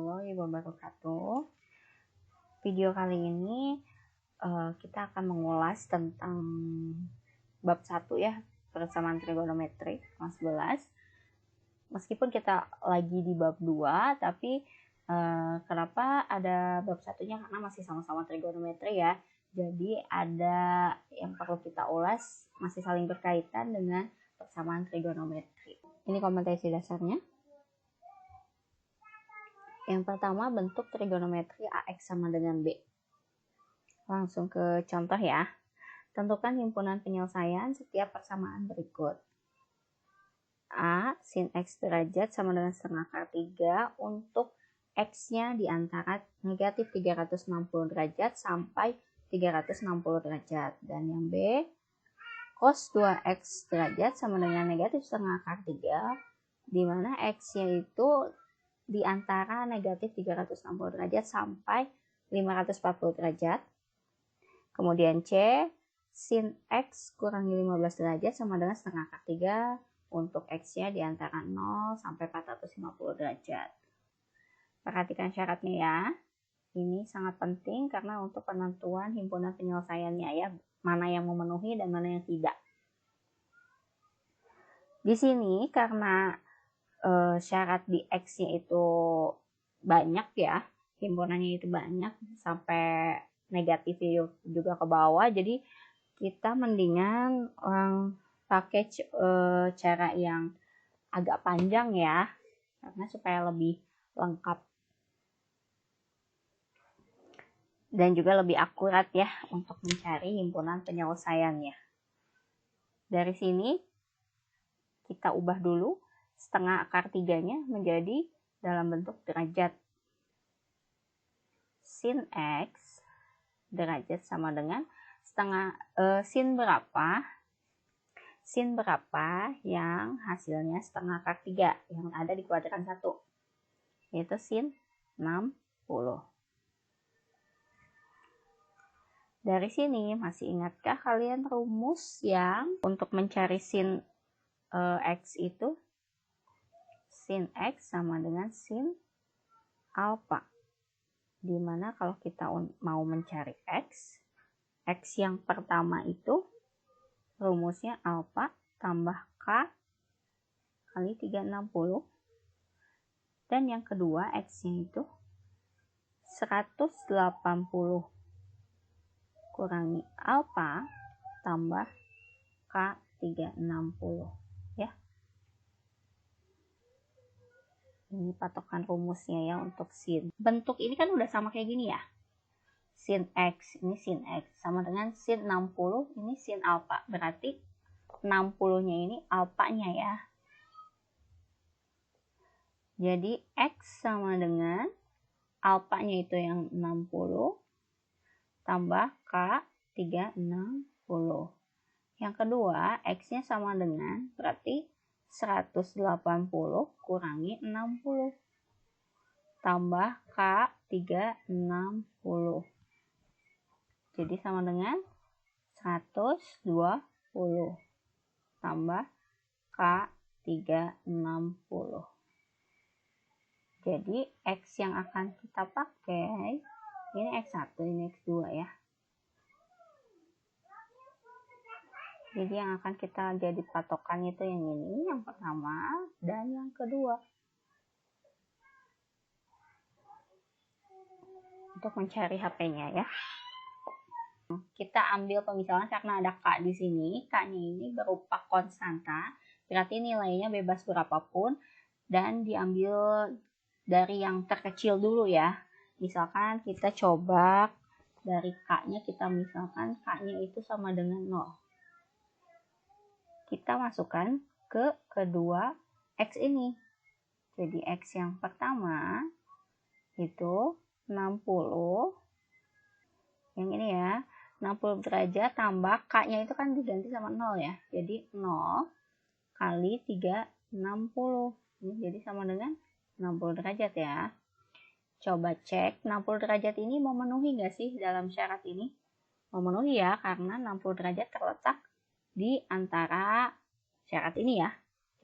warahmatullahi wabarakatuh. Video kali ini kita akan mengulas tentang bab 1 ya, persamaan trigonometri kelas 11. Meskipun kita lagi di bab 2, tapi kenapa ada bab 1-nya? Karena masih sama-sama trigonometri ya. Jadi ada yang perlu kita ulas, masih saling berkaitan dengan persamaan trigonometri. Ini kompetensi dasarnya. Yang pertama, bentuk trigonometri AX sama dengan B. Langsung ke contoh ya. Tentukan himpunan penyelesaian setiap persamaan berikut. A, sin X derajat sama dengan setengah akar 3 untuk X-nya di antara negatif 360 derajat sampai 360 derajat. Dan yang B, cos 2X derajat sama dengan negatif setengah akar 3, di mana X-nya itu di antara negatif 360 derajat sampai 540 derajat. Kemudian C, sin X kurangi 15 derajat sama dengan setengah akar 3 untuk X-nya di antara 0 sampai 450 derajat. Perhatikan syaratnya ya. Ini sangat penting karena untuk penentuan himpunan penyelesaiannya ya, mana yang memenuhi dan mana yang tidak. Di sini karena syarat di X-nya itu banyak ya, himpunannya itu banyak sampai negatif juga ke bawah, jadi kita mendingan pakai cara yang agak panjang ya, karena supaya lebih lengkap dan juga lebih akurat ya untuk mencari himpunan penyelesaiannya. Dari sini kita ubah dulu setengah akar 3-nya menjadi dalam bentuk derajat. Sin X derajat sama dengan setengah sin berapa? Sin berapa yang hasilnya setengah akar 3 yang ada di kuadran 1? Yaitu sin 60. Dari sini masih ingatkah kalian rumus yang untuk mencari sin X itu? Sin X sama dengan sin alfa. Dimana kalau kita mau mencari X yang pertama itu rumusnya alfa tambah K kali 360. Dan yang kedua X-nya itu 180 kurangi alfa tambah K 360 ya. Ini patokan rumusnya ya untuk sin. Bentuk ini kan udah sama kayak gini ya. Sin X, ini sin X. Sama dengan sin 60, ini sin alfa. Berarti 60-nya ini alfanya ya. Jadi X sama dengan alfanya itu yang 60 tambah K 360. Yang kedua, X-nya sama dengan berarti 180 kurangi 60 tambah K 360. Jadi sama dengan 120 tambah K 360. Jadi X yang akan kita pakai ini X1, ini X2 ya. Jadi yang akan kita jadi patokan itu yang ini, yang pertama dan yang kedua. Untuk mencari HP-nya ya. Kita ambil pemisalan karena ada K di sini. K-nya ini berupa konstanta, berarti nilainya bebas berapapun dan diambil dari yang terkecil dulu ya. Misalkan kita coba dari K-nya, kita misalkan K-nya itu sama dengan 0. Kita masukkan ke kedua X ini. Jadi X yang pertama itu 60. Yang ini ya, 60 derajat tambah K-nya itu kan diganti sama 0 ya. Jadi 0 kali 360. Ini jadi sama dengan 60 derajat ya. Coba cek 60 derajat ini memenuhi nggak sih dalam syarat ini? Memenuhi ya, karena 60 derajat terletak di antara syarat ini ya.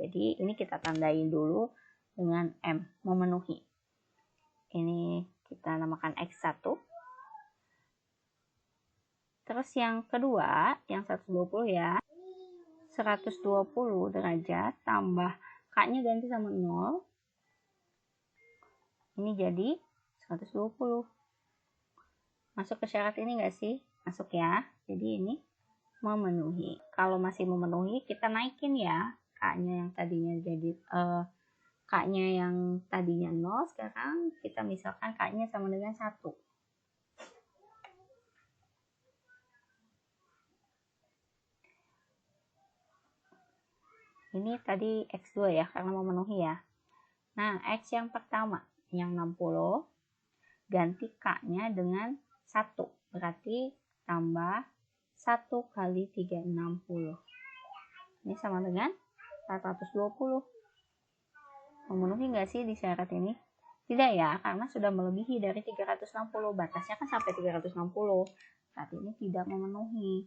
Jadi ini kita tandain dulu dengan M, memenuhi. Ini kita namakan X1. Terus yang kedua, yang 120 ya. 120 derajat tambah K-nya ganti sama 0. Ini jadi 120. Masuk ke syarat ini enggak sih? Masuk ya. Jadi ini memenuhi. Kalau masih memenuhi, kita naikin ya. K-nya yang tadinya jadi K-nya yang tadinya 0, sekarang kita misalkan K-nya sama dengan 1. Ini tadi X2 ya, karena memenuhi ya. Nah, X yang pertama, yang 60, ganti K-nya dengan 1. Berarti tambah 1 kali 360. Ini sama dengan 420. Memenuhi nggak sih di syarat ini? Tidak ya, karena sudah melebihi dari 360. Batasnya kan sampai 360. Saat ini tidak memenuhi.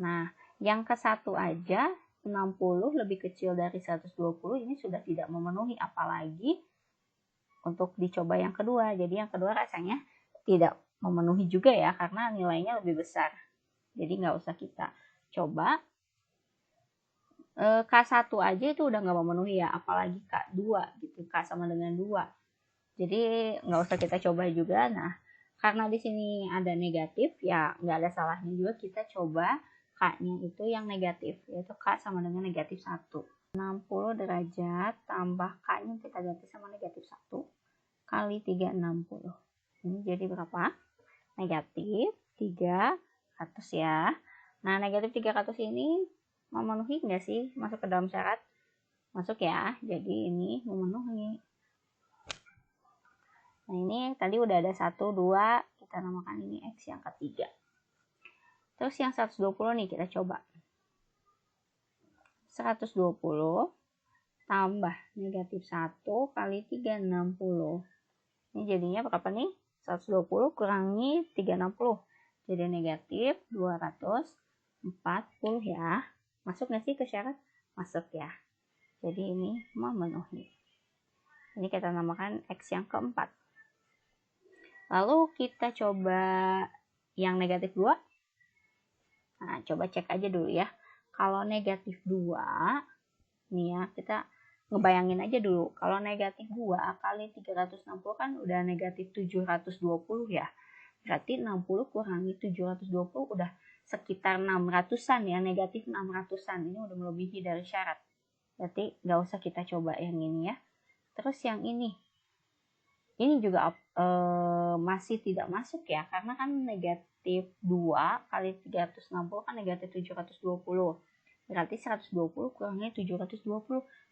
Nah, yang ke 1 aja, 60 lebih kecil dari 120, ini sudah tidak memenuhi. Apalagi untuk dicoba yang kedua. Jadi yang kedua rasanya tidak memenuhi juga ya, karena nilainya lebih besar. Jadi nggak usah kita coba. K1 aja itu udah nggak memenuhi ya, apalagi K2 gitu, K sama dengan 2. Jadi nggak usah kita coba juga. Nah, karena di sini ada negatif, ya nggak ada salahnya juga kita coba K-nya itu yang negatif, yaitu K sama dengan negatif 1. 60 derajat tambah K-nya kita ganti sama negatif 1 kali 360. Ini jadi berapa? Negatif 300 ya. Nah, negatif 300 ini memenuhi nggak sih? Masuk ke dalam syarat? Masuk ya. Jadi ini memenuhi. Nah, ini tadi udah ada 1, 2. Kita namakan ini X yang ketiga. Terus yang 120 nih kita coba. 120 tambah negatif 1 kali 360. Ini jadinya berapa nih? 120 kurangi 360. Jadi negatif 240 ya. Masuk nggak sih ke syarat? Masuk ya. Jadi ini memenuhi. Ini kita namakan X yang keempat. Lalu kita coba yang negatif 2. Nah, coba cek aja dulu ya. Kalau negatif 2, nih ya, kita ngebayangin aja dulu. Kalau negatif 2 kali 360 kan udah negatif 720 ya. Berarti 60 kurangi 720 udah sekitar 600-an ya, negatif 600-an. Ini udah melebihi dari syarat. Berarti nggak usah kita coba yang ini ya. Terus yang ini juga masih tidak masuk ya, karena kan negatif 2 kali 360 kan negatif 720. Berarti 120 kurangnya 720,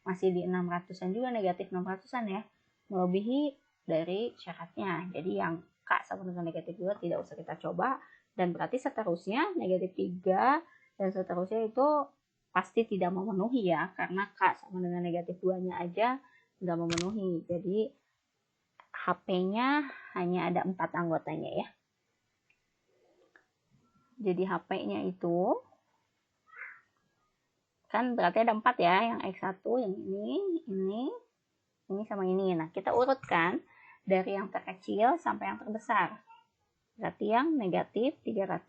masih di 600-an juga, negatif 600-an ya. Melebihi dari syaratnya. Jadi yang K sama dengan negatif 2 tidak usah kita coba. Dan berarti seterusnya negatif 3 dan seterusnya itu pasti tidak memenuhi ya, karena K sama dengan negatif 2-nya aja nggak memenuhi. Jadi HP-nya hanya ada 4 anggotanya ya. Jadi HP-nya itu kan berarti ada 4 ya, yang X1, yang ini sama ini. Nah, kita urutkan dari yang terkecil sampai yang terbesar. Berarti yang negatif 300,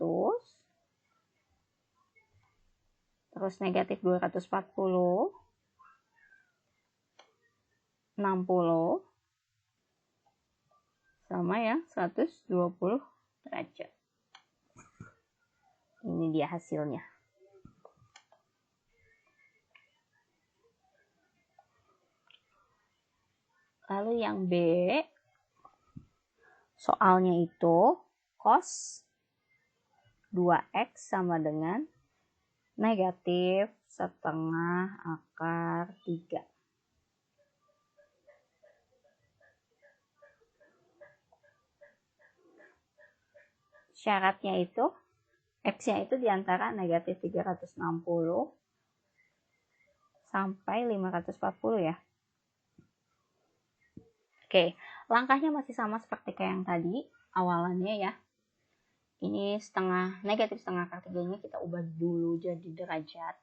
terus negatif 240, 60, sama yang 120 derajat. Ini dia hasilnya. Lalu yang B, soalnya itu cos 2x sama dengan negatif setengah akar 3. Syaratnya itu X-nya itu diantara negatif 360 sampai 540 ya. Oke, langkahnya masih sama seperti kayak yang tadi, awalannya ya. Ini negatif setengah akar 3-nya kita ubah dulu jadi derajat.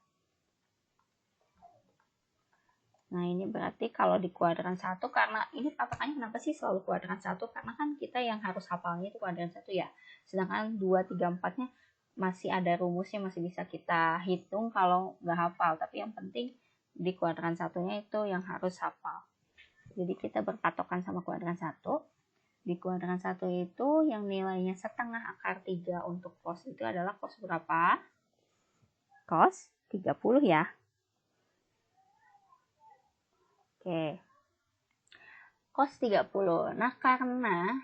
Nah, ini berarti kalau di kuadran 1, karena ini patokannya kenapa sih selalu kuadran 1? Karena kan kita yang harus hafalnya itu kuadran 1 ya. Sedangkan 2, 3, 4-nya masih ada rumusnya, masih bisa kita hitung kalau nggak hafal. Tapi yang penting di kuadran 1-nya itu yang harus hafal. Jadi kita berpatokan sama kuadran 1. Di kuadran 1 itu yang nilainya setengah akar 3 untuk cos itu adalah cos berapa? Cos 30 ya. Oke. Cos 30. Nah, karena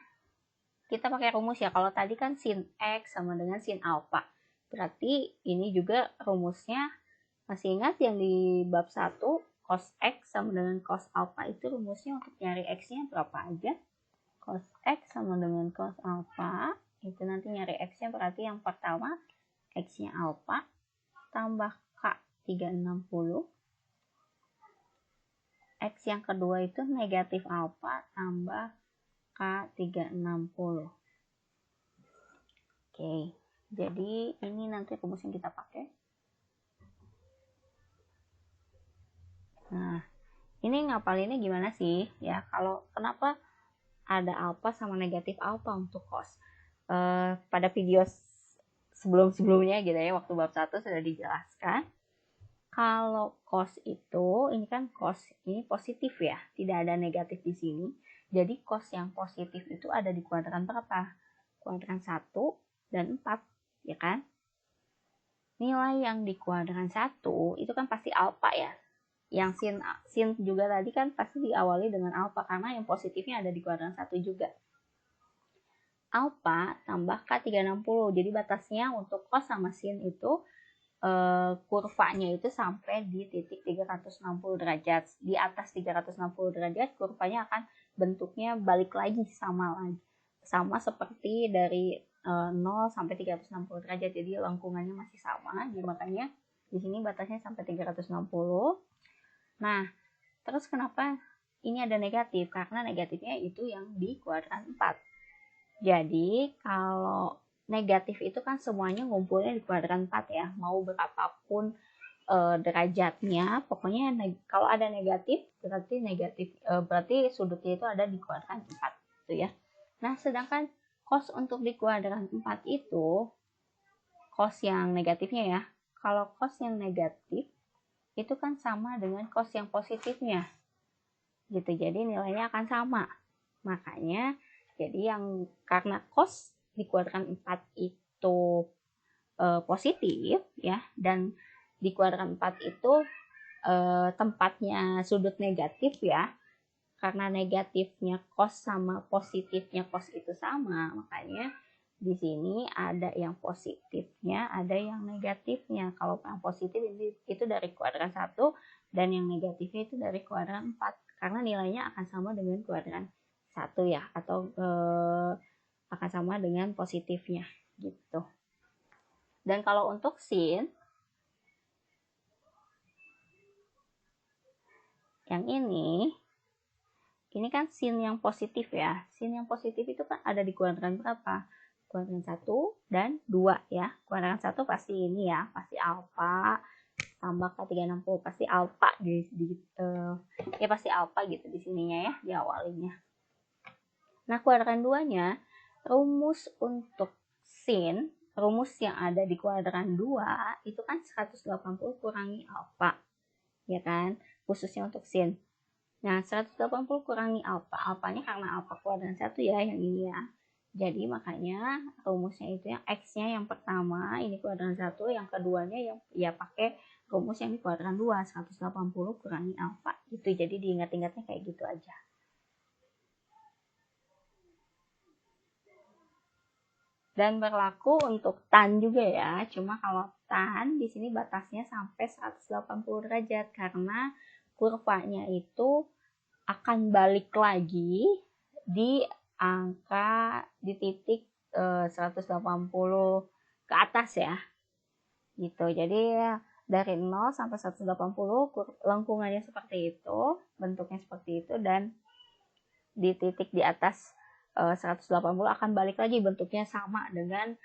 kita pakai rumus ya. Kalau tadi kan sin X sama dengan sin alpha. Berarti ini juga rumusnya, masih ingat yang di bab 1, cos X sama dengan cos alpha itu rumusnya untuk nyari X-nya berapa aja? Cos X sama dengan cos alpha. Itu nanti nyari X-nya berarti yang pertama X-nya alpha tambah K 360. X yang kedua itu negatif alpha tambah K 360. Oke, jadi ini nanti rumus yang kita pakai. Nah, ini ngapalinnya gimana sih? Ya, kalau kenapa ada alpha sama negatif alpha untuk cos? Pada video sebelum-sebelumnya gitu ya, waktu bab 1 sudah dijelaskan. Kalau cos itu, ini kan cos ini positif ya, tidak ada negatif di sini. Jadi cos yang positif itu ada di kuadran berapa? Kuadran 1 dan 4, ya kan? Nilai yang di kuadran 1 itu kan pasti alpha ya. Yang sin juga tadi kan pasti diawali dengan alpha karena yang positifnya ada di kuadran 1 juga. Alpha tambah K360. Jadi batasnya untuk cos sama sin itu kurvanya itu sampai di titik 360 derajat. Di atas 360 derajat kurvanya akan bentuknya balik lagi sama seperti dari 0 sampai 360 derajat. Jadi lengkungannya masih sama. Jadi makanya di sini batasnya sampai 360. Nah, terus kenapa ini ada negatif? Karena negatifnya itu yang di kuadran 4. Jadi kalau negatif itu kan semuanya ngumpulnya di kuadran 4 ya, mau berapapun derajatnya, pokoknya kalau ada negatif berarti sudutnya itu ada di kuadran 4 gitu ya. Nah, sedangkan cos untuk di kuadran 4 itu cos yang negatifnya ya. Kalau cos yang negatif itu kan sama dengan cos yang positifnya. Gitu. Jadi nilainya akan sama. Makanya jadi yang karena cos di kuadran 4 itu positif ya, dan di kuadran 4 itu tempatnya sudut negatif ya, karena negatifnya cos sama positifnya cos itu sama, makanya di sini ada yang positifnya, ada yang negatifnya. Kalau yang positif itu dari kuadran 1 dan yang negatifnya itu dari kuadran 4 karena nilainya akan sama dengan kuadran 1 ya, atau akan sama dengan positifnya gitu. Dan kalau untuk sin yang ini kan sin yang positif ya. Sin yang positif itu kan ada di kuadran berapa? Kuadran 1 dan 2 ya. Kuadran 1 pasti ini ya, pasti alfa tambah K360, pasti alfa ya pasti alfa gitu di sininya ya, di awalnya. Nah, kuadran 2-nya rumus untuk sin, rumus yang ada di kuadran 2 itu kan 180 kurangi alfa. Ya kan? Khususnya untuk sin. Nah, 180 kurangi alfa. Alfanya karena alfa kuadran 1 ya, yang ini ya. Jadi makanya rumusnya itu yang X-nya yang pertama, ini kuadran 1, yang keduanya yang ya pakai rumus yang di kuadran 2, 180 kurangi alfa. Gitu. Jadi diingat-ingatnya kayak gitu aja. Dan berlaku untuk tan juga ya. Cuma kalau tan di sini batasnya sampai 180 derajat karena kurvanya itu akan balik lagi di angka di titik 180 ke atas ya. Gitu. Jadi dari 0 sampai 180 lengkungannya seperti itu, bentuknya seperti itu, dan di titik di atas 180 akan balik lagi bentuknya sama dengan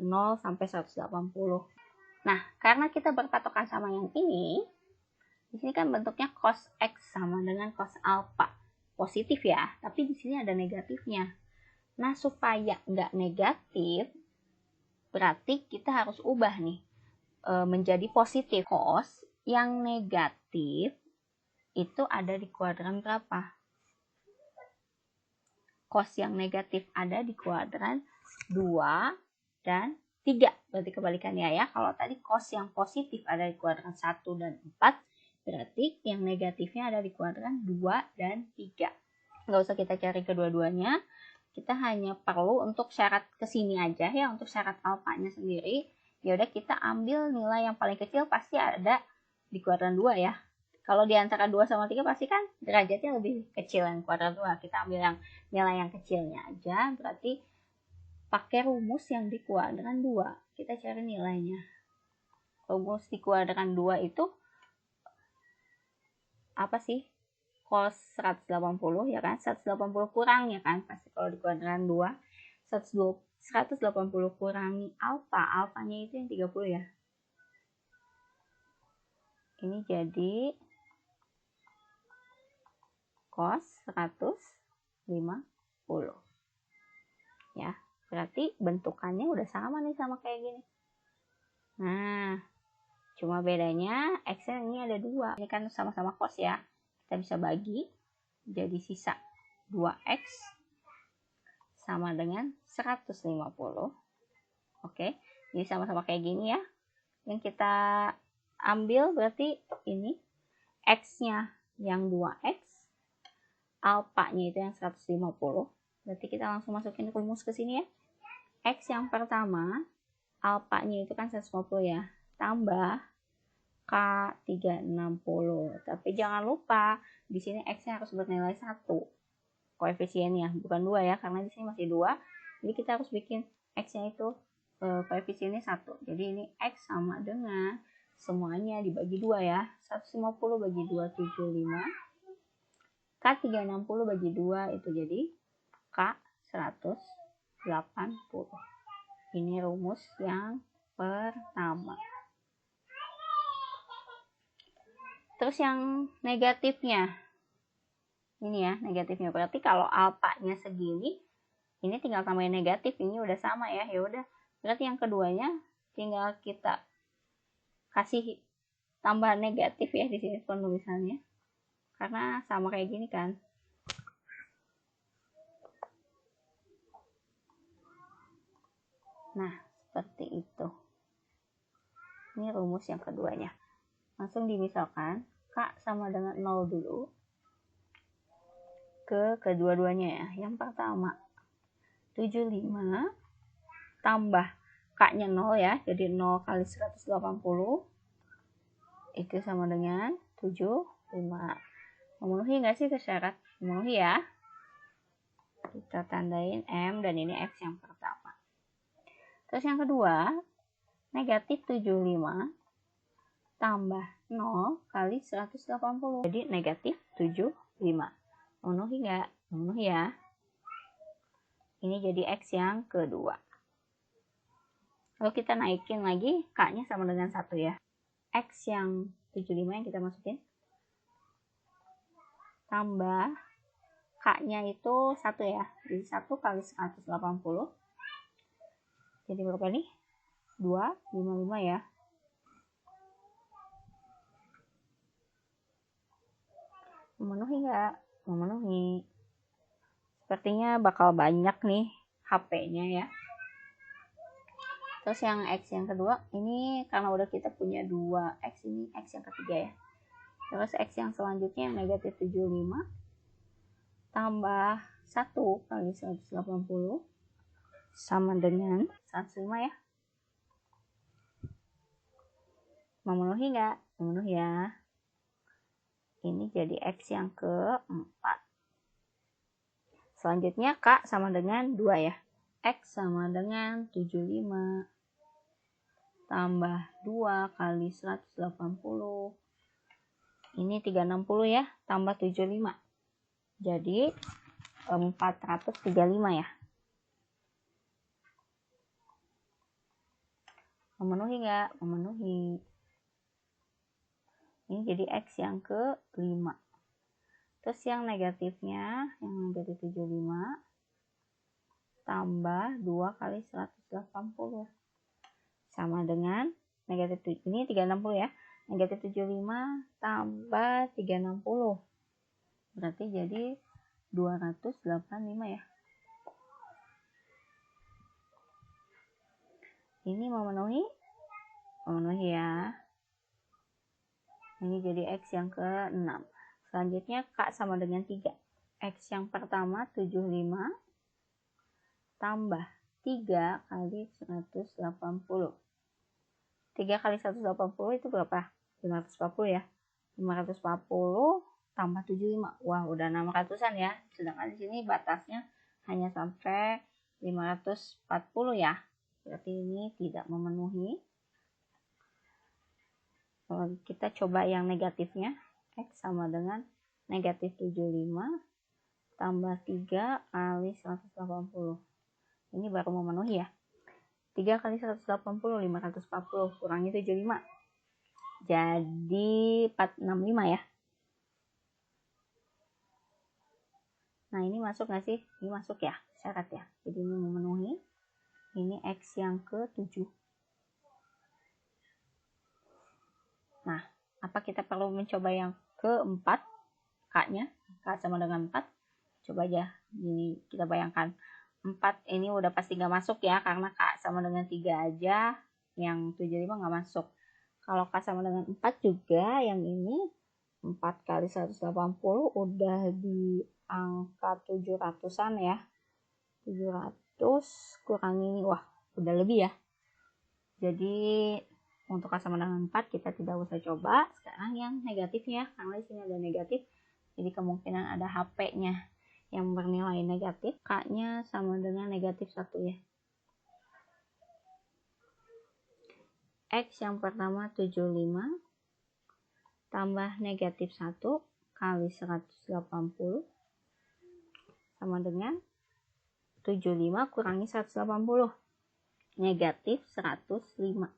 0 sampai 180. Nah, karena kita berpatokan sama yang ini, Di sini kan bentuknya cos X sama dengan cos alpha. Positif ya, tapi di sini ada negatifnya. Nah, supaya nggak negatif, berarti kita harus ubah nih menjadi positif. Cos yang negatif itu ada di kuadran berapa? Cos yang negatif ada di kuadran 2 dan 3. Berarti kebalikannya ya. Kalau tadi cos yang positif ada di kuadran 1 dan 4, berarti yang negatifnya ada di kuadran 2 dan 3. Nggak usah kita cari kedua-duanya. Kita hanya perlu untuk syarat kesini aja ya, untuk syarat alfanya sendiri. Ya udah kita ambil nilai yang paling kecil pasti ada di kuadran 2 ya. Kalau di antara 2 sama 3 pasti kan derajatnya lebih kecil yang kuadran 2. Kita ambil yang nilai yang kecilnya aja, berarti pakai rumus yang di kuadran 2. Kita cari nilainya. Rumus di kuadran 2 itu apa sih? Cos 180 ya kan? 180 kurang ya kan? Pasti kalau di kuadran 2. 180 kurangi alfa. Alfanya itu yang 30 ya. Ini jadi cos 150. Ya, berarti bentukannya udah sama nih sama kayak gini. Nah, cuma bedanya X-nya ini ada 2. Ini kan sama-sama cos ya. Kita bisa bagi jadi sisa 2X sama dengan 150. Oke, jadi sama-sama kayak gini ya. Yang kita ambil berarti ini X-nya yang 2X, alpha-nya itu yang 150. Berarti kita langsung masukin rumus ke sini ya. X yang pertama, alpha-nya itu kan 150 ya, tambah K360. Tapi jangan lupa, di sini X-nya harus bernilai 1. Koefisiennya, bukan 2 ya, karena di sini masih 2. Jadi kita harus bikin X-nya itu koefisiennya 1. Jadi ini X sama dengan semuanya dibagi 2 ya. 150 bagi 2, 75. K360 bagi 2 itu jadi K180. Ini rumus yang pertama. Terus yang negatifnya. Ini ya, negatifnya. Berarti kalau alfanya segini, ini tinggal tambahin negatif. Ini udah sama ya. Ya udah. Berarti yang keduanya tinggal kita kasih tambahan negatif ya di sini penulisannya. Karena sama kayak gini kan. Nah, seperti itu. Ini rumus yang keduanya. Langsung dimisalkan, K sama dengan 0 dulu. Ke kedua-duanya ya. Yang pertama, 75 tambah K-nya 0 ya. Jadi 0 kali 180. Itu sama dengan 75. Memenuhi nggak sih syarat? Memenuhi ya. Kita tandain M dan ini X yang pertama. Terus yang kedua, negatif 75 tambah 0 kali 180. Jadi negatif 75. Memenuhi nggak? Memenuhi ya. Ini jadi X yang kedua. Lalu kita naikin lagi, K-nya sama dengan 1 ya. X yang 75 yang kita masukin. Tambah K-nya itu 1 ya. Jadi 1 kali 180. Jadi berapa nih? 255 ya. Memenuhi nggak? Memenuhi. Sepertinya bakal banyak nih HP-nya ya. Terus yang X yang kedua, ini karena udah kita punya 2X, ini X yang ketiga ya. Terus X yang selanjutnya yang negatif 75 tambah 1 kali 180 sama dengan 105 ya. Memenuhi nggak? Memenuhi ya. Ini jadi X yang keempat. Selanjutnya K sama dengan 2 ya. X sama dengan 75 tambah 2 kali 180. Ini 360 ya, tambah 75. Jadi 435 ya. Memenuhi nggak? Memenuhi. Ini jadi X yang ke-5. Terus yang negatifnya, yang negatif 75 tambah 2 kali 180. Sama dengan negatif, ini 360 ya. Negatif 75 tambah 360. Berarti jadi 285 ya. Ini memenuhi? Memenuhi ya. Ini jadi X yang ke-6. Selanjutnya K sama dengan 3. X yang pertama 75 tambah 3 kali 180. 3 kali 180 itu berapa? 540 ya. 540 tambah 75. Wah, udah 600-an ya. Sedangkan di sini batasnya hanya sampai 540 ya. Berarti ini tidak memenuhi. Kalau kita coba yang negatifnya, X sama dengan negatif 75 tambah 3 kali 180. Ini baru memenuhi ya. 3 kali 180, 540 kurangi 75. Jadi 465 ya. Nah, ini masuk nggak sih? Ini masuk ya, syarat ya. Jadi ini memenuhi. Ini X yang ke-7. Nah, apa kita perlu mencoba yang ke-4? K-nya. K sama dengan 4. Coba aja. Ini kita bayangkan. 4 ini udah pasti nggak masuk ya. Karena K sama dengan 3 aja. Yang 75 nggak masuk. Kalau K sama dengan 4 juga. Yang ini 4 kali 180 udah di angka 700-an ya. 700 kurangi ini, wah udah lebih ya. Jadi untuk K sama dengan 4 kita tidak usah coba. Sekarang yang negatifnya, karena di sini ada negatif, jadi kemungkinan ada HP-nya yang bernilai negatif. K-nya sama dengan negatif 1 ya. X yang pertama 75 tambah negatif 1 kali 180 sama dengan 75 kurangi 180. Negatif 105.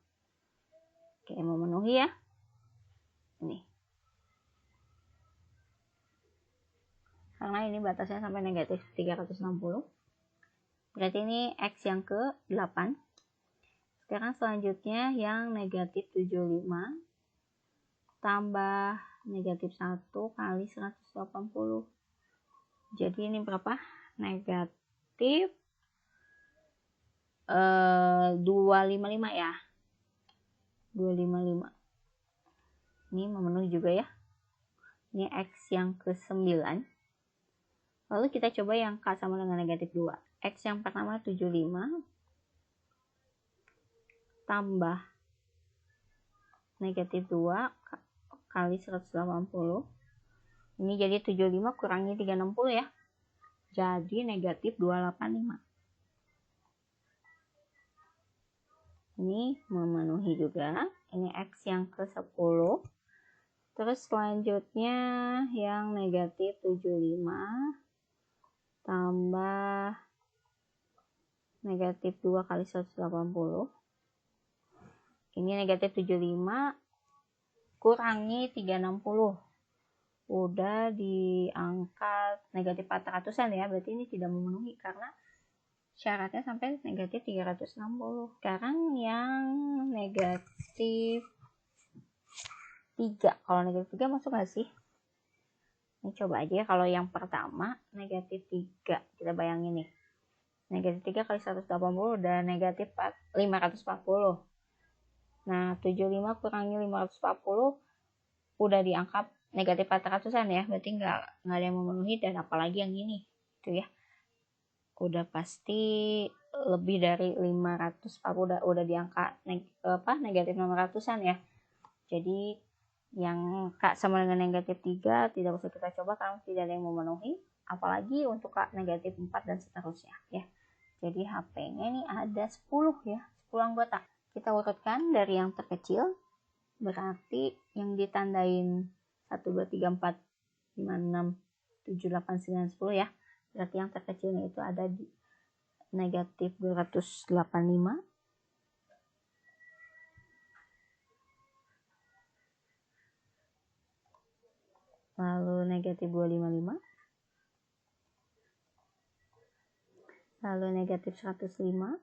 Oke, memenuhi ya. Ini. Karena ini batasnya sampai negatif 360. Berarti ini X yang ke-8. Sekarang selanjutnya yang negatif 75 tambah negatif 1 kali 180. Jadi ini berapa? Negatif 255 ya. 255. Ini memenuhi juga ya. Ini X yang ke-9. Lalu kita coba yang K sama dengan negatif 2. X yang pertama 75 tambah negatif 2 kali 180. Ini jadi 75 kurangi 360 ya. Jadi negatif 285. Ini memenuhi juga. Ini X yang ke-10. Terus selanjutnya yang negatif 75 tambah negatif 2 kali 180. Ini negatif 75 kurangi 360. Udah di angka negatif 400-an ya. Berarti ini tidak memenuhi karena syaratnya sampai negatif 360. Sekarang yang negatif 3. Kalau negatif 3 masuk gak sih? Ini coba aja ya. Kalau yang pertama negatif 3. Kita bayangin nih. Negatif 3 kali 180 udah negatif 540. Nah, 75 kurangi 540 udah dianggap negatif 400-an ya. Berarti nggak ada yang memenuhi, dan apalagi yang ini. Itu ya. Udah pasti lebih dari 540, udah di angka negatif 600-an ya. Jadi yang K sama dengan negatif 3 tidak usah kita coba karena tidak ada yang memenuhi, apalagi untuk K negatif 4 dan seterusnya ya. Jadi HP-nya ini ada 10 ya, 10 anggota. Kita urutkan dari yang terkecil, berarti yang ditandain 1, 2, 3, 4, 5, 6, 7, 8, 9, 10 ya. Berarti yang terkecilnya itu ada di negatif 285. negatif 255, lalu negatif 105,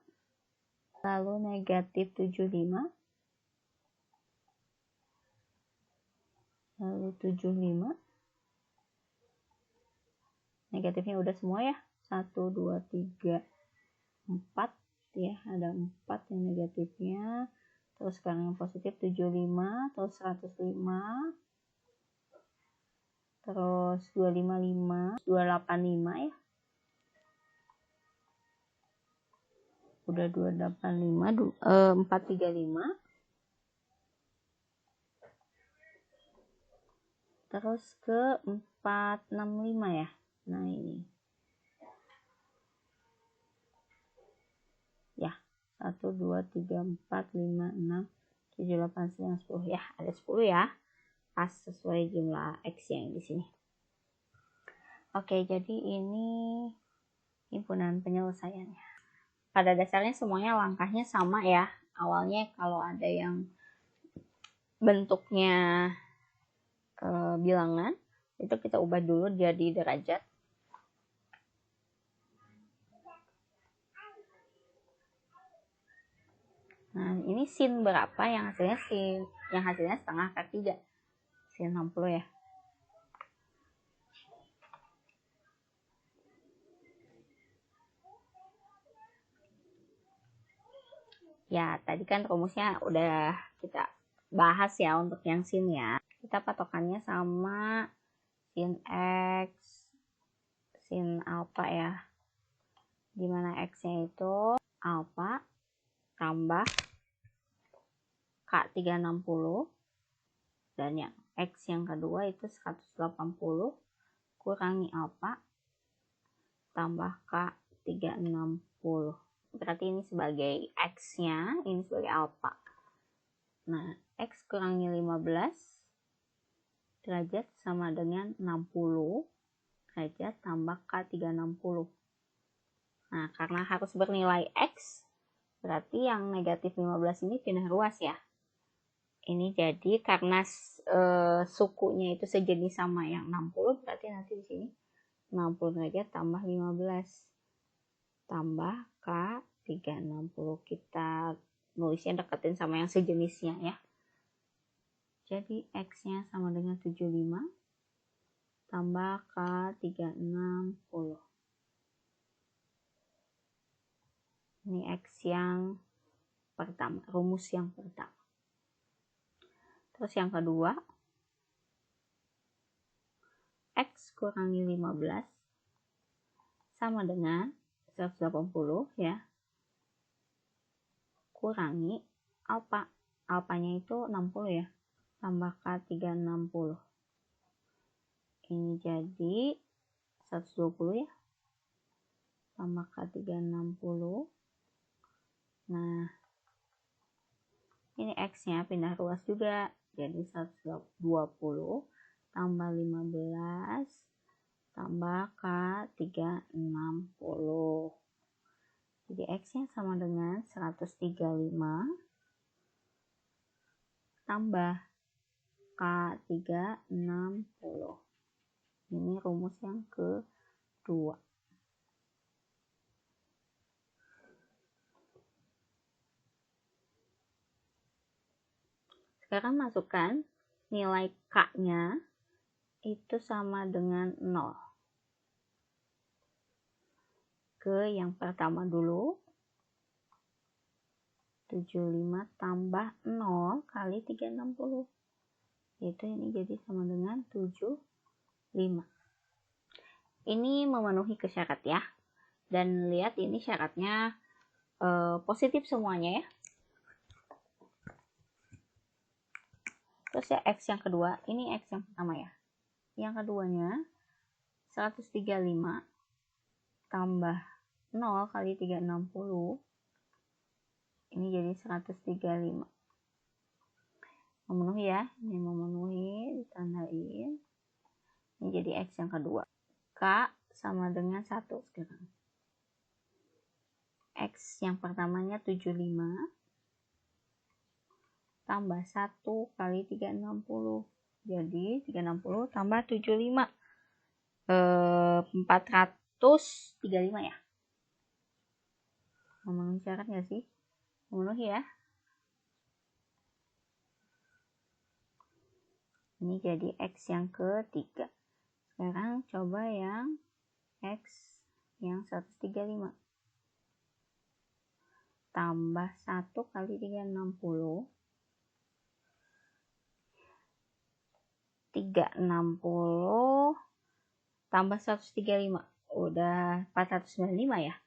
lalu negatif 75, lalu 75. Negatifnya udah semua ya, 1, 2, 3, 4 ya, ada 4 yang negatifnya. Terus sekarang yang positif 75, terus 105, terus 255, 285 ya, udah 285, 435, terus ke 465 ya. Nah ini ya, 1, 2, 3, 4, 5, 6, 7, 8, 9, 10 ya, ada 10 ya, pas sesuai jumlah X yang di sini. Oke, jadi ini himpunan penyelesaiannya. Pada dasarnya semuanya langkahnya sama ya. Awalnya kalau ada yang bentuknya bilangan, itu kita ubah dulu jadi derajat. Nah, ini sin berapa yang hasilnya setengah akar 3. Sin 60 ya. Ya, tadi kan rumusnya udah kita bahas ya untuk yang sin ya. Kita patokannya sama sin X, sin alpha ya. Dimana X-nya itu alpha tambah K360, dan yang X yang kedua itu 180 kurangi alpha tambah K360. Berarti ini sebagai X-nya, ini sebagai alpha. Nah, X kurangi 15 derajat sama dengan 60 derajat tambah K360. Nah, karena harus bernilai X, berarti yang negatif 15 ini pindah ruas ya. Ini jadi karena sukunya itu sejenis sama yang 60, berarti nanti di sini 60 derajat tambah 15 tambah K360. Kita nulisnya deketin sama yang sejenisnya ya. Jadi X-nya sama dengan 75 tambah K360. Ini X yang pertama, rumus yang pertama. Terus yang kedua, X kurangi 15 sama dengan 180 ya, kurangi alpha. Alpanya itu 60 ya, tambah K360. Ini jadi 120 ya, tambah K360. Nah, ini X-nya pindah ruas juga, jadi 120 tambah 15 tambah K360. Jadi X-nya sama dengan 135 tambah K360. Ini rumus yang kedua. Sekarang masukkan nilai K-nya itu sama dengan 0. Ke yang pertama dulu. 75 tambah 0 kali 360. Yaitu ini jadi sama dengan 75. Ini memenuhi kesyarat ya. Dan lihat ini syaratnya positif semuanya ya. Terus ya X yang kedua, ini X yang pertama ya. Yang keduanya 135 tambah 0 kali 360. Ini jadi 135. Memenuhi ya, ini memenuhi, ditandain. Ini jadi X yang kedua. K sama dengan 1 sekarang. X yang pertamanya 75 tambah 1 kali 360. Jadi 360 tambah 75. 435 ya. Memenuhi syarat nggak sih? Memenuhi ya. Ini jadi X yang ketiga. Sekarang coba yang X yang 135. Tambah 1 kali 360. 360 tambah 135. Udah 495 ya.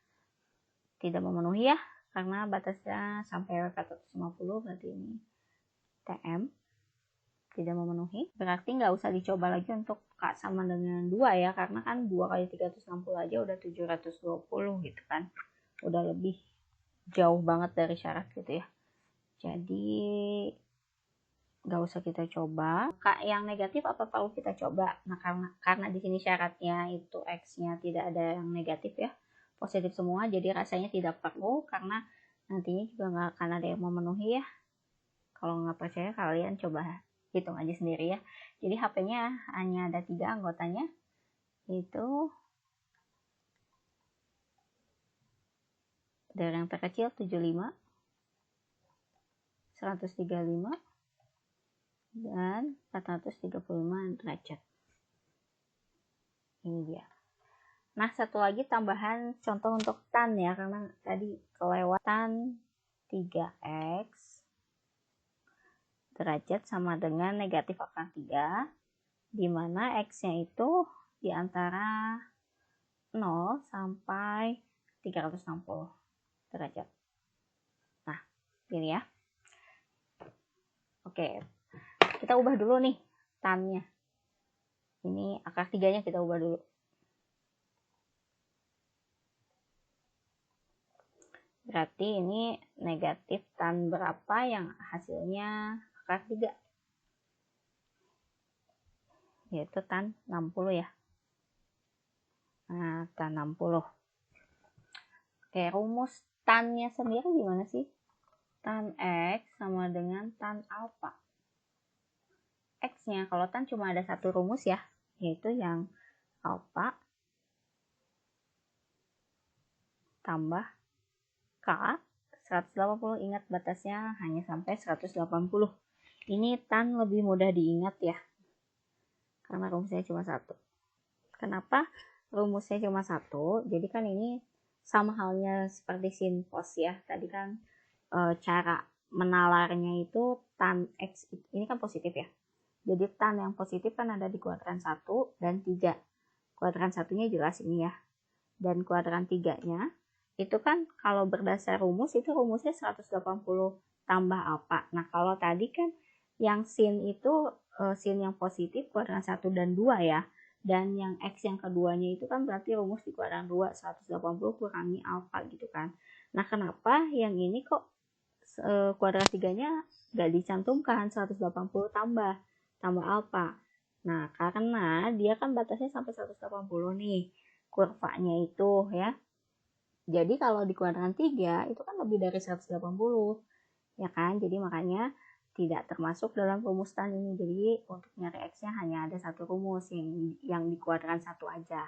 Tidak memenuhi ya. Karena batasnya sampai 450, berarti ini TM. Tidak memenuhi. Berarti nggak usah dicoba lagi untuk K sama dengan 2 ya. Karena kan 2 kali 360 aja udah 720 gitu kan. Udah lebih jauh banget dari syarat gitu ya. Jadi nggak usah kita coba. K yang negatif apa perlu kita coba? Nah, karena di sini syaratnya itu X-nya tidak ada yang negatif ya. Positif semua, jadi rasanya tidak perlu karena nantinya juga nggak akan ada yang memenuhi ya. Kalau nggak percaya kalian coba hitung aja sendiri ya. Jadi HP-nya hanya ada 3 anggotanya, itu dari yang terkecil 75, 135, dan 435 derajat. Ini dia. Nah, satu lagi tambahan contoh untuk tan ya, karena tadi kelewatan 3x derajat sama dengan negatif akar 3, di mana x-nya itu di antara 0 sampai 360 derajat. Nah, gini ya. Oke, kita ubah dulu nih tan-nya. Ini akar 3-nya kita ubah dulu. Berarti ini negatif tan berapa yang hasilnya akar 3? Yaitu tan 60 ya. Nah, tan 60. Oke, rumus tan-nya sendiri gimana sih? Tan X sama dengan tan alfa. X-nya, kalau tan cuma ada satu rumus ya, yaitu yang alfa tambah K 180. Ingat batasnya hanya sampai 180. Ini tan lebih mudah diingat ya, karena rumusnya cuma satu. Kenapa rumusnya cuma satu? Jadi kan ini sama halnya seperti sin cos ya. Tadi kan cara menalarnya itu tan X ini kan positif ya. Jadi tan yang positif kan ada di kuadran 1 dan 3. Kuadran satunya jelas ini ya. Dan kuadran 3-nya itu kan kalau berdasar rumus itu rumusnya 180 tambah alfa. Nah, kalau tadi kan yang sin itu sin yang positif kuadran 1 dan 2 ya. Dan yang X yang keduanya itu kan berarti rumus di kuadran 2, 180 kurangi alfa gitu kan. Nah, kenapa yang ini kok kuadran 3-nya nggak dicantumkan 180 tambah alfa? Nah, karena dia kan batasnya sampai 180 nih kurvanya itu ya. Jadi kalau di kuadran 3 itu kan lebih dari 180 ya kan. Jadi makanya tidak termasuk dalam rumus tan ini. Jadi untuk nyari X-nya hanya ada satu rumus yang di kuadran 1 aja.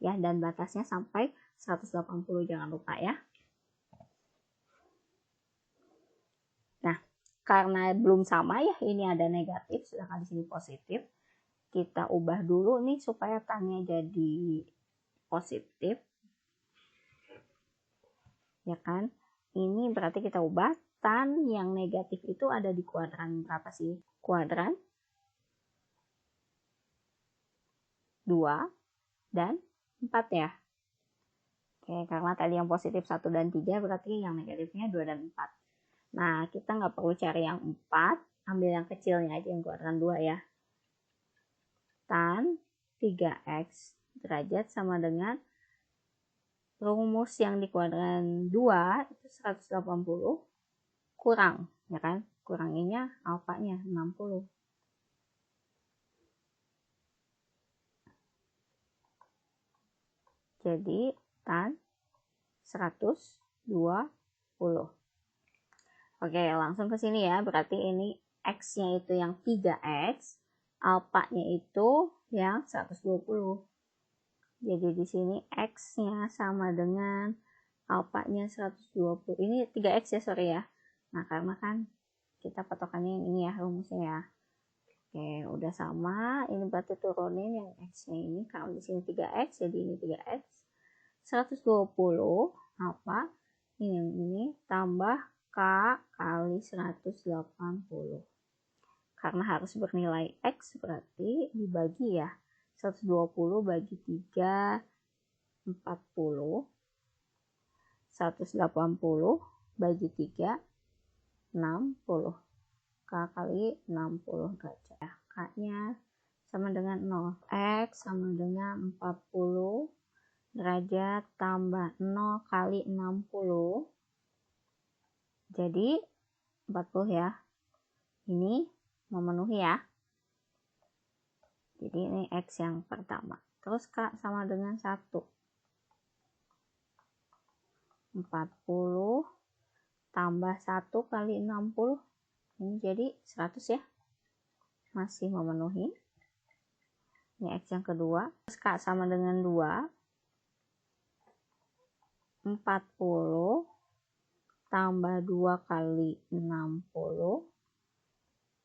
Ya, dan batasnya sampai 180 jangan lupa ya. Nah, karena belum sama ya, ini ada negatif sedangkan di sini positif. Kita ubah dulu nih supaya tan-nya jadi positif. Ya kan? Ini berarti kita ubah tan yang negatif itu ada di kuadran berapa sih? Kuadran 2 dan 4 ya. Oke, karena tadi yang positif 1 dan 3 berarti yang negatifnya 2 dan 4. Nah, kita nggak perlu cari yang 4, ambil yang kecilnya aja yang kuadran 2 ya. Tan 3x derajat sama dengan rumus yang di kuadran 2 itu 180 kurang, ya kan? Kuranginya alfanya 60. Jadi tan 120. Oke, langsung ke sini ya. Berarti ini X-nya itu yang 3X, alfanya itu yang 120. Jadi di sini X-nya sama dengan alpanya 120. Ini 3X ya, sorry ya. Nah, karena kan kita patokannya yang ini ya, rumusnya ya. Oke, udah sama. Ini berarti turunin yang X-nya ini. Kalau di sini 3X, jadi ini 3X. 120 alfa. Ini yang ini tambah K kali 180. Karena harus bernilai X, berarti dibagi ya. 120 bagi 3, 40. 180 bagi 3, 60. K kali 60 derajat. Ya, K-nya sama dengan 0. X sama dengan 40 derajat tambah 0 kali 60. Jadi 40 ya. Ini memenuhi ya. Jadi ini X yang pertama. Terus K sama dengan 1. 40 tambah 1 kali 60. Ini jadi 100 ya. Masih memenuhi. Ini X yang kedua. Terus K sama dengan 2. 40 tambah 2 kali 60.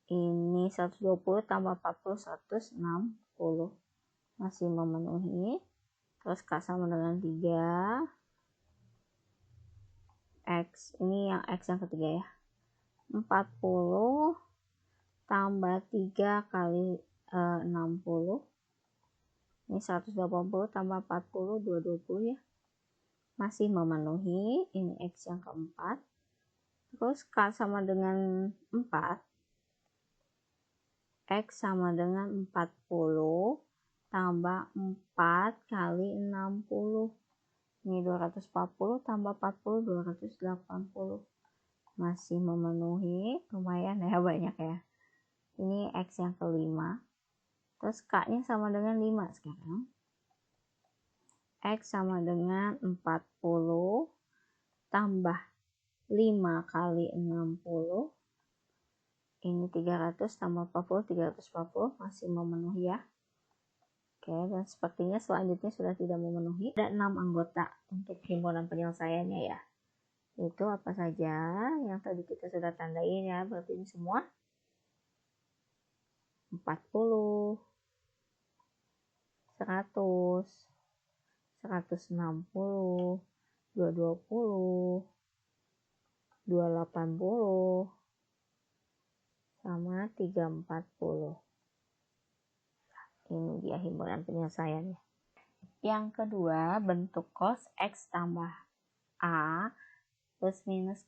Ini 120 tambah 40, 160. Masih memenuhi. Terus K sama dengan 3. X, ini yang X yang ketiga ya. 40 tambah 3 kali 60. Ini 180 tambah 40, 220 ya. Masih memenuhi. Ini X yang keempat. Terus K sama dengan 4. X sama dengan 40 tambah 4 kali 60. Ini 240 tambah 40, 280. Masih memenuhi. Lumayan ya, banyak ya. Ini X yang kelima. Terus K-nya sama dengan 5 sekarang. X sama dengan 40 tambah 5 kali 60. Ini 300 tambah 40, 340. Masih memenuhi ya. Oke, dan sepertinya selanjutnya sudah tidak memenuhi. Ada 6 anggota untuk himpunan penyelesaiannya ya. Itu apa saja yang tadi kita sudah tandain ya. Berarti ini semua 40, 100, 160, 220, 280, sama 340. Ini dia himpunan penyelesaiannya. Yang kedua, bentuk cos X tambah A plus minus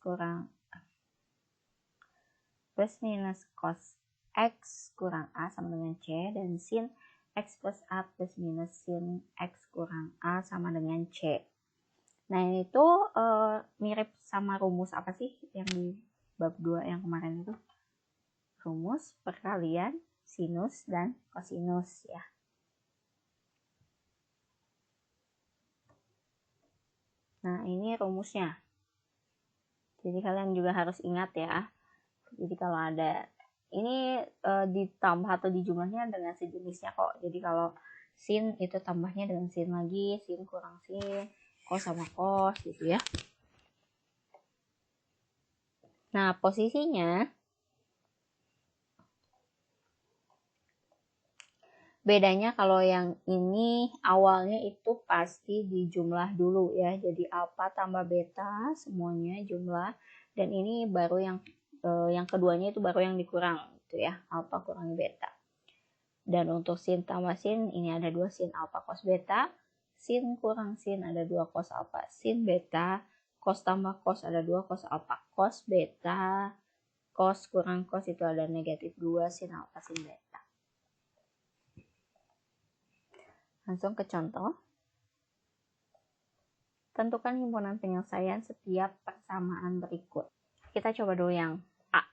cos X kurang A sama dengan C, dan sin X plus A plus minus sin X kurang A sama dengan C. Nah, ini tuh mirip sama rumus apa sih yang di bab 2 yang kemarin itu? Rumus perkalian sinus dan kosinus ya. Nah, ini rumusnya. Jadi kalian juga harus ingat ya. Jadi kalau ada ini ditambah atau dijumlahnya dengan sejenisnya kok. Jadi kalau sin itu tambahnya dengan sin lagi, sin kurang sin, cos sama cos gitu ya. Nah, posisinya bedanya kalau yang ini awalnya itu pasti dijumlah dulu ya. Jadi alfa tambah beta semuanya jumlah, dan ini baru yang keduanya itu baru yang dikurang gitu ya. Alfa kurangi beta. Dan untuk sin tambah sin ini ada 2 sin alfa cos beta. Sin kurang sin ada 2 cos alfa sin beta. Cos tambah cos ada 2 cos alfa cos beta. Cos kurang cos itu ada negatif 2 sin alfa sin beta. Langsung ke contoh. Tentukan himpunan penyelesaian setiap persamaan berikut. Kita coba dulu yang A.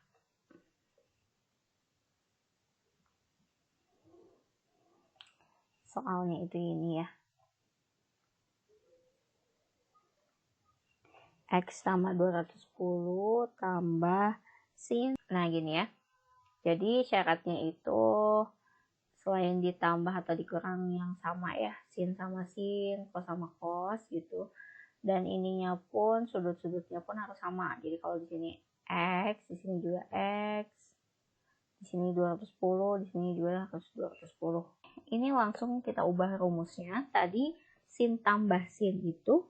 Soalnya itu ini ya. X sama 210 tambah sin. Nah, gini ya. Jadi syaratnya itu selain ditambah atau dikurang yang sama ya, sin sama sin, cos sama cos gitu. Dan ininya pun sudut-sudutnya pun harus sama. Jadi kalau di sini x, di sini juga x, di sini 210, di sini juga harus 210. Ini langsung kita ubah rumusnya. Tadi sin tambah sin itu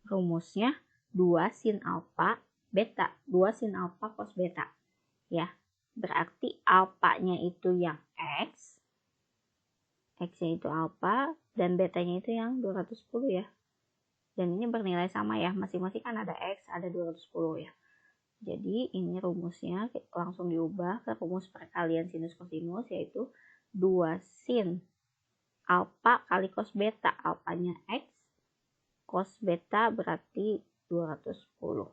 rumusnya 2 sin alfa beta, 2 sin alfa cos beta. Ya, berarti alfanya itu yang x, x-nya itu alfa, dan betanya itu yang 210 ya. Dan ini bernilai sama ya, masing-masing kan ada x, ada 210 ya. Jadi ini rumusnya langsung diubah ke rumus perkalian sinus kosinus, yaitu 2 sin alfa kali cos beta. Alfanya x, cos beta berarti 210.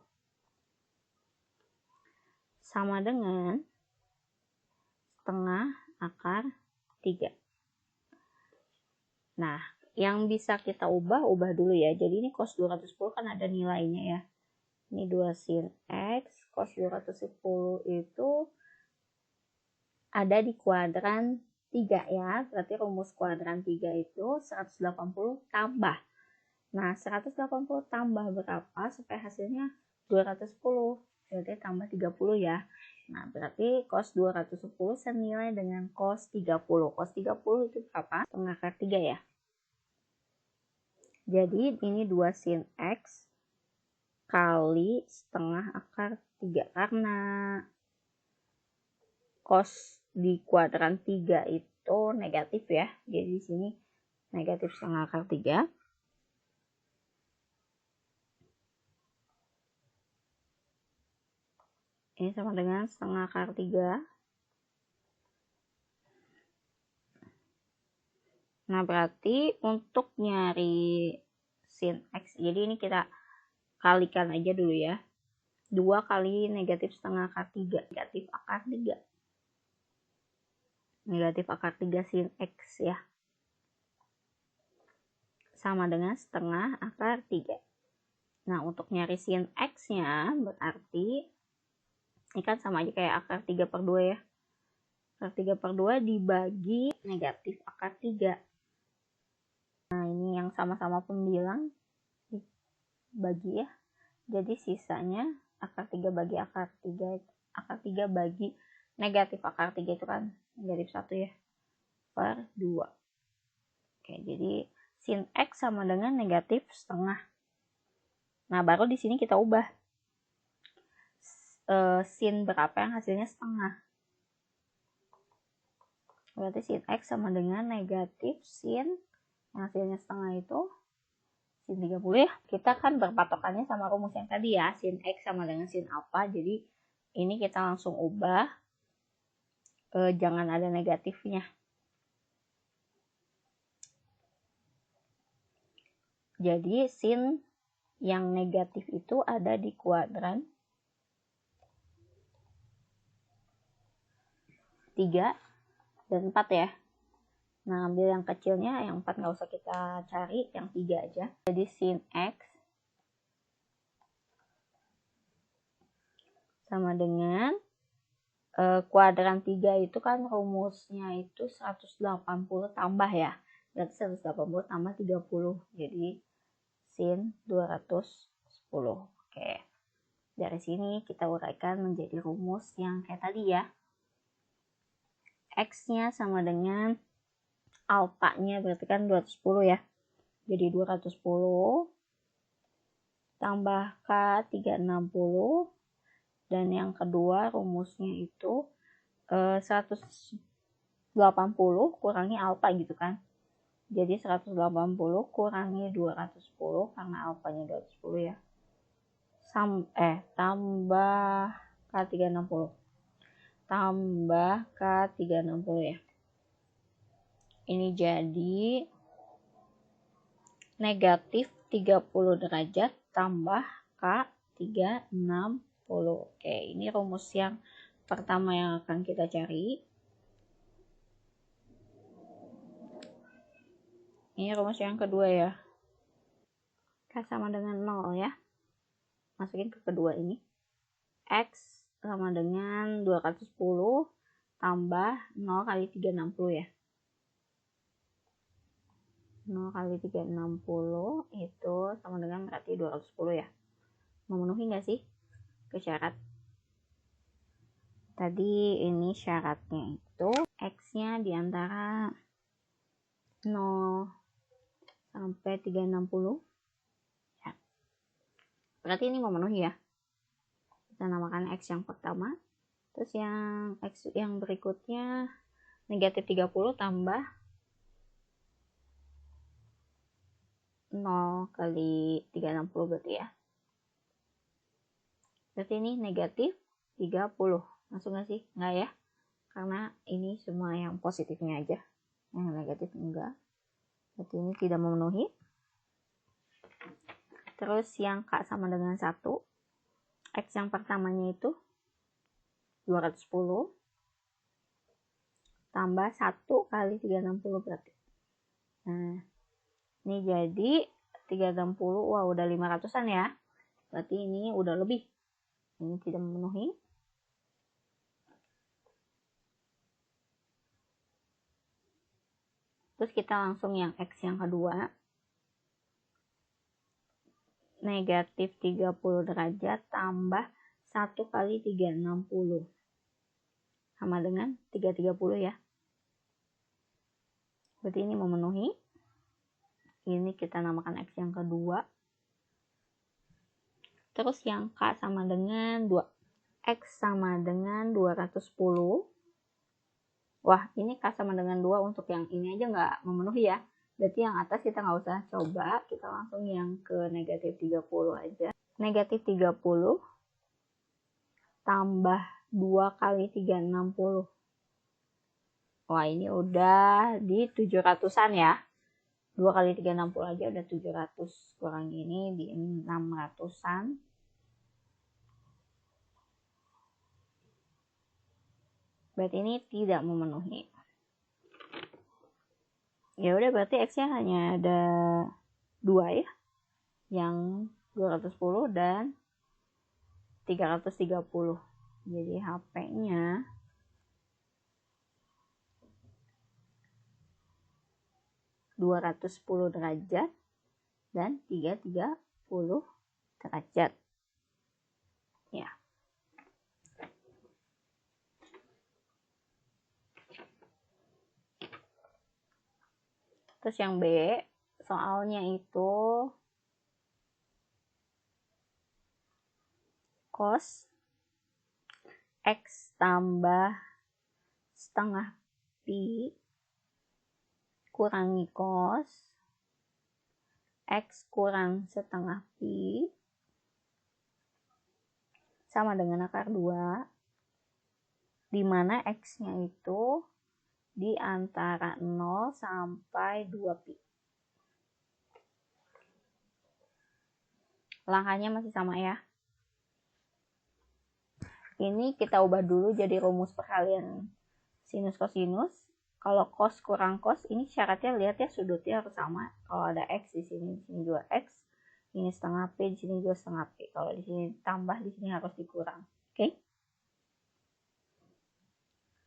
Sama dengan setengah akar 3. Nah, yang bisa kita ubah dulu ya. Jadi ini cos 210 kan ada nilainya ya. Ini 2 sin x, cos 210 itu ada di kuadran 3 ya. Berarti rumus kuadran 3 itu 180 tambah. Nah, 180 tambah berapa supaya hasilnya 210. Berarti tambah 30 ya. Nah, berarti cos 210 senilai dengan cos 30. Cos 30 itu berapa? Setengah akar 3 ya. Jadi ini 2 sin x kali setengah akar 3. Karena cos di kuadran 3 itu negatif ya. Jadi di sini negatif setengah akar 3. Ini sama dengan setengah akar 3. Nah, berarti untuk nyari sin x, jadi ini kita kalikan aja dulu ya. 2 kali negatif setengah akar 3. Negatif akar 3. Negatif akar 3 sin x ya. Sama dengan setengah akar 3. Nah, untuk nyari sin x-nya berarti ini kan sama aja kayak akar 3 per 2 ya. Akar 3 per 2 dibagi negatif akar 3. Nah, ini yang sama-sama pembilang dibagi ya. Jadi sisanya akar 3 bagi akar 3. Akar 3 bagi negatif akar 3 itu kan negatif 1 ya. Per 2. Oke, jadi sin x sama dengan negatif setengah. Nah, baru di sini kita ubah sin berapa yang hasilnya setengah. Berarti sin x sama dengan negatif sin yang hasilnya setengah itu sin 30 ya. Kita kan berpatokannya sama rumus yang tadi ya, sin x sama dengan sin alfa. Jadi ini kita langsung ubah, jangan ada negatifnya. Jadi sin yang negatif itu ada di kuadran 3 dan 4 ya. Nah, ambil yang kecilnya, yang 4 nggak usah kita cari, yang 3 aja. Jadi sin x sama dengan kuadran 3 itu kan rumusnya itu 180 tambah ya. Berarti 180 tambah 30. Jadi sin 210. Oke. Dari sini kita uraikan menjadi rumus yang kayak tadi ya. X-nya sama dengan alfanya berarti kan 210 ya. Jadi 210 tambah K 360. Dan yang kedua rumusnya itu 180 kurangi alfa gitu kan. Jadi 180 kurangi 210 karena alfanya 210 ya. Tambah K360. Tambah K360 ya. Ini jadi negatif 30 derajat tambah K360. Oke, ini rumus yang pertama yang akan kita cari. Ini rumus yang kedua ya. K sama dengan 0 ya. Masukin ke kedua ini. X sama dengan 210 tambah 0 kali 360 ya. 0 kali 360 itu sama dengan berarti 210 ya. Memenuhi nggak sih ke syarat? Tadi ini syaratnya itu X-nya di antara 0 sampai 360. Ya. Berarti ini memenuhi ya. Kita namakan X yang pertama. Terus yang X yang berikutnya negatif 30 tambah 0 kali 360 berarti ya. Berarti ini negatif 30. Masuk nggak sih? Nggak ya? Karena ini semua yang positifnya aja. Yang negatif enggak. Berarti ini tidak memenuhi. Terus yang K sama dengan 1. X yang pertamanya itu 210. Tambah 1 kali 360 berarti. Nah, ini jadi 360, wah udah 500-an ya. Berarti ini udah lebih. Ini tidak memenuhi. Terus kita langsung yang X yang kedua. Negatif 30 derajat tambah 1 kali 360. Sama dengan 330 ya. Berarti ini memenuhi. Ini kita namakan X yang kedua. Terus yang K sama dengan 2. X sama dengan 210. Wah, ini K sama dengan 2 untuk yang ini aja nggak memenuhi ya. Berarti yang atas kita nggak usah coba. Kita langsung yang ke negatif 30 aja. Negatif 30 tambah 2 kali 360. Wah, ini udah di 700-an ya. 2 kali 360 aja udah 700. Kurang ini di 600-an. Berarti ini tidak memenuhi. Ya udah, berarti X-nya hanya ada 2 ya. Yang 210 dan 330. Jadi HP-nya (210 derajat dan 330 derajat. Ya. Terus yang B, soalnya itu cos X tambah setengah pi kurangi cos X kurang setengah pi sama dengan akar 2, di mana X-nya itu di antara 0 sampai 2 pi. Langkahnya masih sama ya. Ini kita ubah dulu jadi rumus perkalian sinus kosinus. Kalau cos kurang cos, ini syaratnya lihat ya, sudutnya harus sama. Kalau ada X di sini juga X. Ini setengah P, di sini juga setengah P. Kalau di sini tambah, di sini harus dikurang. Oke?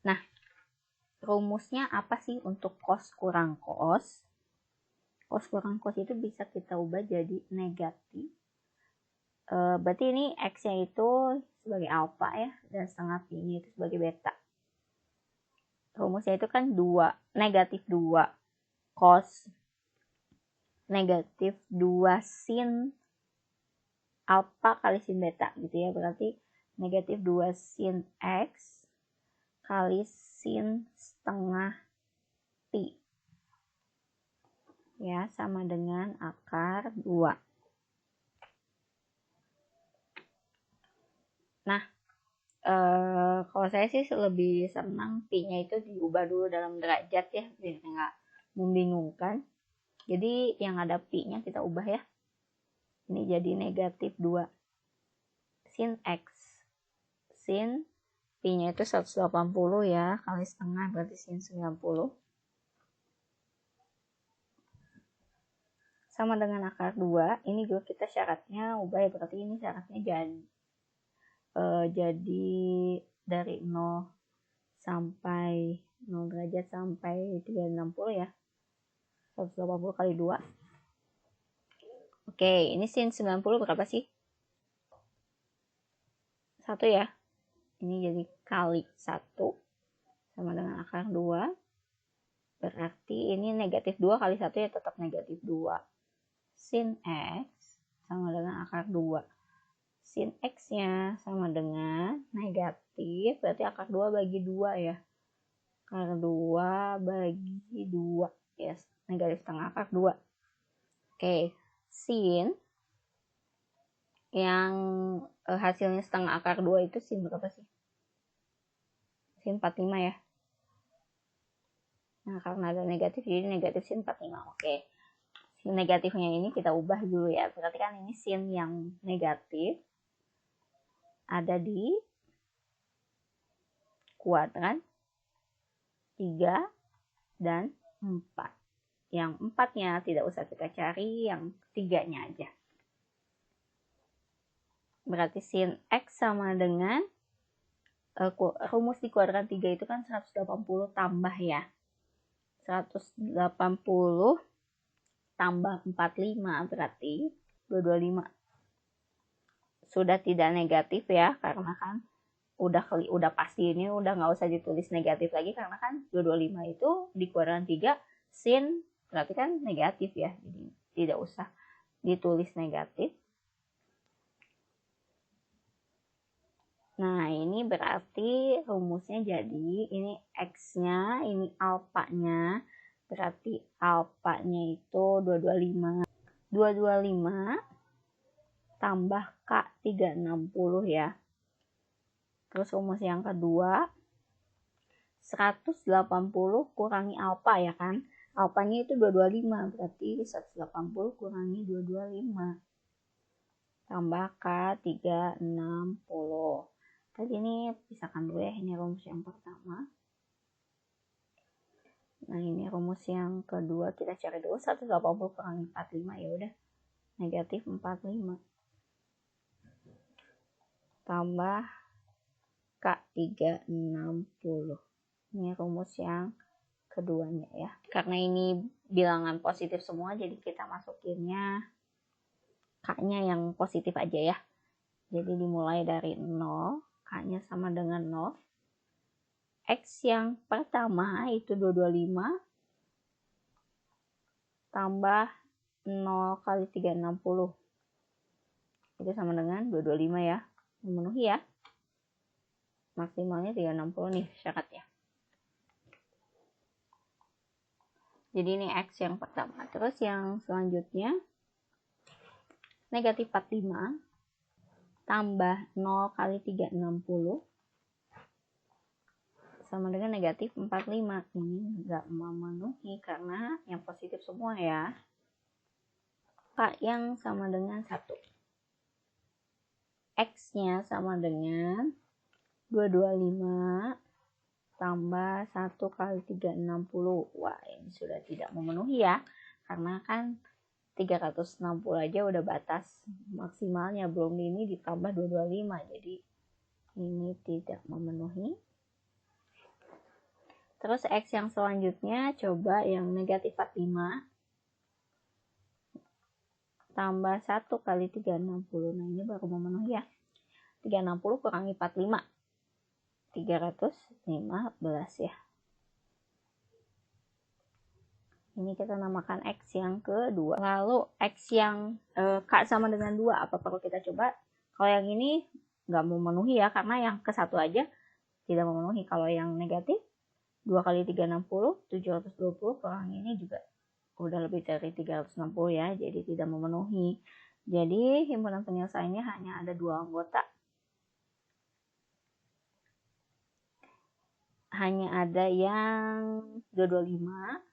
Nah, rumusnya apa sih untuk cos kurang cos? Cos kurang cos itu bisa kita ubah jadi negatif. Berarti ini X-nya itu sebagai alfa ya, dan setengah P-nya itu sebagai beta. Rumusnya itu kan negatif 2 cos negatif 2 sin alfa kali sin beta gitu ya. Berarti negatif 2 sin X kali sin setengah pi. Ya, sama dengan akar 2. Nah, kalau saya sih lebih senang pi-nya itu diubah dulu dalam derajat ya, biar nggak membingungkan. Jadi yang ada pi-nya kita ubah ya. Ini jadi negatif 2 sin X. Sin pi-nya itu 180 ya, kali setengah berarti sin 90. Sama dengan akar 2. Ini juga kita syaratnya ubah ya, berarti ini syaratnya jadi dari 0 sampai 0 derajat sampai 360 ya. 180 kali 2. Oke, ini sin 90 berapa sih? 1 ya. Ini jadi kali 1 sama dengan akar 2. Berarti ini negatif 2 kali 1 ya tetap negatif 2. Sin X sama dengan akar 2. Sin X-nya sama dengan negatif, berarti akar 2 bagi 2 ya. Akar 2 bagi 2. Yes, negatif setengah akar 2. Oke, sin yang hasilnya setengah akar 2 itu sin berapa sih? Sin 45 ya. Nah, karena ada negatif, jadi negatif sin 45. Oke. Sin negatifnya ini kita ubah dulu ya. Berarti kan ini sin yang negatif ada di kuadran 3 dan 4. Yang 4-nya tidak usah kita cari, yang 3-nya aja. Berarti sin X sama dengan rumus di kuadran 3 itu kan 180 tambah ya. 180 tambah 45 berarti 225. Sudah tidak negatif ya, karena kan udah pasti ini udah nggak usah ditulis negatif lagi, karena kan 225 itu di kuadran 3 sin berarti kan negatif ya, jadi tidak usah ditulis negatif. Nah, ini berarti rumusnya jadi ini X-nya, ini alpanya, berarti alpanya itu 225. 225 tambah K 360 ya. Terus rumus yang kedua, 180 kurangi alpa ya kan. Alpanya itu 225, berarti 180 kurangi 225. Tambah K 360. Tadi ini pisahkan dulu ya, ini rumus yang pertama. Nah, ini rumus yang kedua, kita cari dulu 180 kurangi 45, ya udah negatif 45. Tambah K 360. Ini rumus yang keduanya ya. Karena ini bilangan positif semua, jadi kita masukinnya K-nya yang positif aja ya. Jadi dimulai dari 0, K-nya sama dengan 0. X yang pertama itu 225 tambah 0 kali 360. Itu sama dengan 225 ya. Memenuhi ya. Maksimalnya 360 nih syaratnya. Jadi ini X yang pertama. Terus yang selanjutnya negatif 45 tambah 0 kali 360 sama dengan negatif 45. Ini enggak memenuhi karena yang positif semua ya. K yang sama dengan 1. X-nya sama dengan 225 tambah 1 kali 360. Wah, ini sudah tidak memenuhi ya. Karena kan 360 aja udah batas maksimalnya, belum ini ditambah 225. Jadi ini tidak memenuhi. Terus X yang selanjutnya coba yang negatif 45 tambah 1 kali 360. Nah, ini baru memenuhi ya. 360 kurangi 45. 315 ya. Ini kita namakan X yang kedua. Lalu X yang K sama dengan 2. Apa perlu kita coba? Kalau yang ini nggak memenuhi ya, karena yang ke satu aja tidak memenuhi. Kalau yang negatif 2 kali 360, 720 kurang ini juga udah lebih dari 360 ya, jadi tidak memenuhi. Jadi himpunan penyelesaiannya hanya ada 2 anggota. Hanya ada yang 225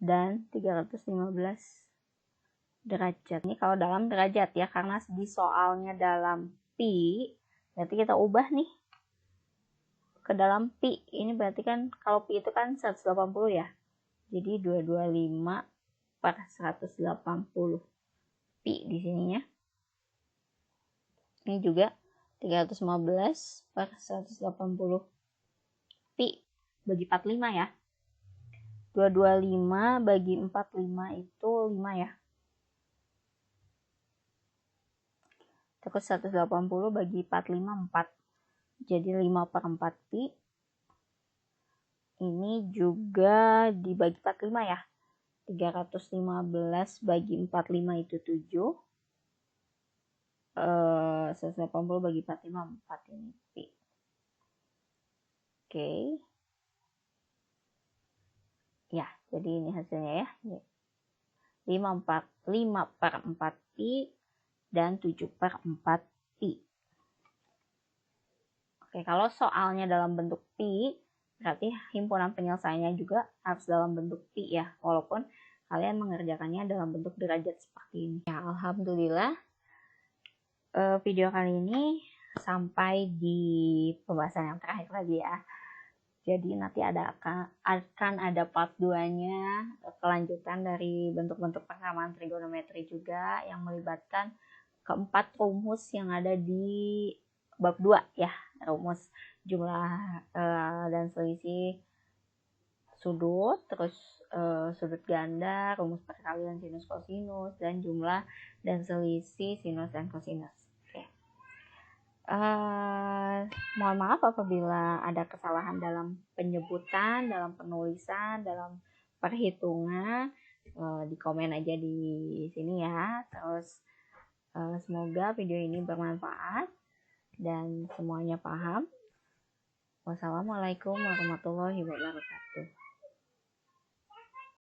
dan 315 derajat. Ini kalau dalam derajat ya, karena di soalnya dalam pi, berarti kita ubah nih ke dalam pi. Ini berarti kan kalau pi itu kan 180 ya. Jadi 225 per 180 pi di sininya. Ini juga 315 per 180 pi bagi 45 ya. 225 bagi 45 itu 5 ya. Terus 180 bagi 45 4. Jadi 5/4 pi. Ini juga dibagi 45 ya. 315 bagi 45 itu 7. 180 bagi 45 4 ini pi. Oke. Ya, jadi ini hasilnya ya. 5/4 pi dan 7/4 pi. Oke, kalau soalnya dalam bentuk pi, berarti himpunan penyelesaiannya juga harus dalam bentuk pi ya, walaupun kalian mengerjakannya dalam bentuk derajat seperti ini. Ya, alhamdulillah video kali ini sampai di pembahasan yang terakhir lagi ya. Jadi nanti akan ada part 2-nya, kelanjutan dari bentuk-bentuk persamaan trigonometri juga yang melibatkan keempat rumus yang ada di bab 2 ya, rumus jumlah dan selisih sudut, terus sudut ganda, rumus perkalian sinus kosinus, dan jumlah dan selisih sinus dan kosinus. Oke. Mohon maaf apabila ada kesalahan dalam penyebutan, dalam penulisan, dalam perhitungan, di komen aja di sini ya. Terus semoga video ini bermanfaat dan semuanya paham. Wassalamualaikum warahmatullahi wabarakatuh.